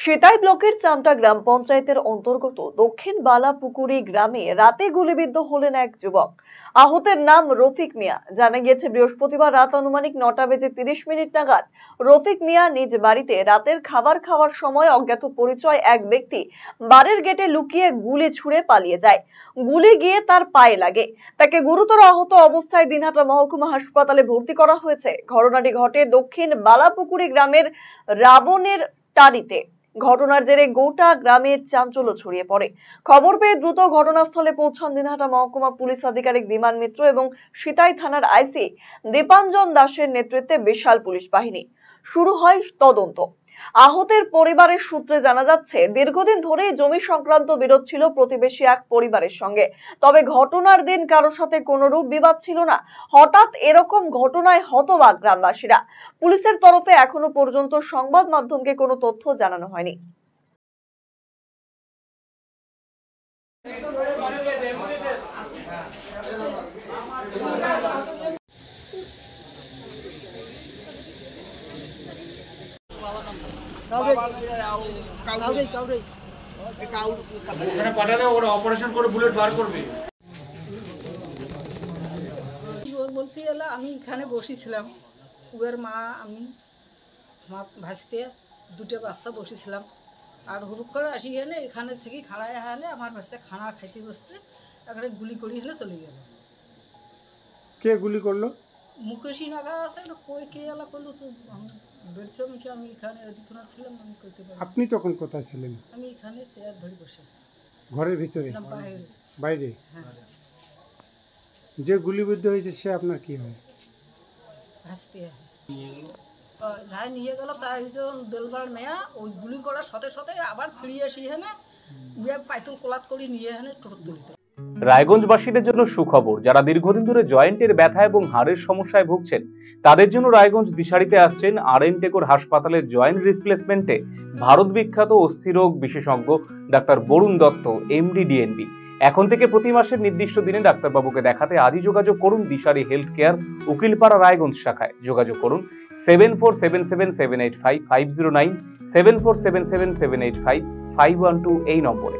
সেতাই ব্লকের চামটা গ্রাম পঞ্চায়েতের অন্তর্গত দক্ষিণ বালাপুকুরি গ্রামে রাতে গুলিবিদ্ধ হলেন এক যুবক। আহতের নাম রফিক মিয়া। জানা গিয়েছে বৃহস্পতিবার রাত আনুমানিক 9:30 নাগাদ রফিক মিয়া নিজ বাড়িতে রাতের খাবার খাওয়ার সময় অজ্ঞাত পরিচয় এক ব্যক্তি বাড়ির গেটে লুকিয়ে গুলি ছুড়ে পালিয়ে যায়। গুলি গিয়ে তার পায়ে লাগে। তাকে গুরুতর আহত অবস্থায় দিনহাটা মহকুমা হাসপাতালে ভর্তি করা হয়েছে। ঘটনাটি ঘটে দক্ষিণ বালাপুকুরি গ্রামের রাবণের টারিতে। ঘটনার জেরে গোটা গ্রামে চাঞ্চল্য ছড়িয়ে পড়ে। খবর পেয়ে দ্রুত ঘটনাস্থলে পৌঁছান দিনহাটা মহকুমা পুলিশ আধিকারিক বিমান মিত্র এবং সিতাই থানার আইসি দীপাঞ্জন দাসের নেতৃত্বে বিশাল পুলিশ বাহিনী। শুরু হয় তদন্ত। আহতের পরিবারের সূত্রে জানা যাচ্ছে, দীর্ঘদিন ধরেই জমি সংক্রান্ত বিরোধ ছিল প্রতিবেশী এক পরিবারের সঙ্গে। তবে ঘটনার দিন কারোর সাথে কোনো রূপ বিবাদ ছিল না। হঠাৎ এরকম ঘটনায় হতবাক গ্রামবাসীরা। পুলিশের তরফে এখনো পর্যন্ত সংবাদ মাধ্যমকে কোনো তথ্য জানানো হয়নি। পাঠালে ওরা অপারেশন করে বুলেট বার করবে। বলছি এলা আমি এখানে বসেছিলাম, ওর মা আমি আমার ভাসতে দুটো বাচ্চা বসেছিলাম। আর হুড়ুক করে আসি এনে এখানে থেকে খাড়ায় হালে আমার ভাসতে খানা খাইতে বসতে এখানে গুলি করি হলে চলে গেল। কে গুলি করলো? মুকেশি নাগা আছে, কই কে এলা করলো তো বেড়ছে মিছে। আমি এখানে এদিকে ছিলাম, আমি করতে পারি। আপনি তখন কোথায় ছিলেন? আমি এখানে চেয়ার ধরে বসে। ঘরের ভিতরে? বাইরে। বাইরে? হ্যাঁ। যে গুলিবিদ্ধ হয়েছে সে আপনার কি হয়? ভাসতে যাই নিয়ে গেল তার হিসেবে দেলবার নেয়া ওই গুলি করার সাথে সাথে আবার ফিরিয়ে আসি এখানে পাইতুল কোলাত করে নিয়ে এখানে টোটো তুলতে। রায়গঞ্জবাসীদের জন্য সুখবর, যারা দীর্ঘদিন ধরে জয়েন্টের ব্যথা এবং হাড়ের সমস্যায় ভুগছেন তাদের জন্য রায়গঞ্জ দিশারিতে আসছেন আর.এন. টেকোর হাসপাতালের জয়েন্ট রিপ্লেসমেন্টে ভারত বিখ্যাত অস্থিরোগ বিশেষজ্ঞ doctor Barun Dutta, MD, DNB. এখন থেকে প্রতি মাসের নির্দিষ্ট দিনে ডাক্তারবাবুকে দেখাতে আজই যোগাযোগ করুন দিশারি হেলথ কেয়ার, উকিলপাড়া, রায়গঞ্জ শাখায়। যোগাযোগ করুন 7477785509, 7477785512 এই নম্বরে।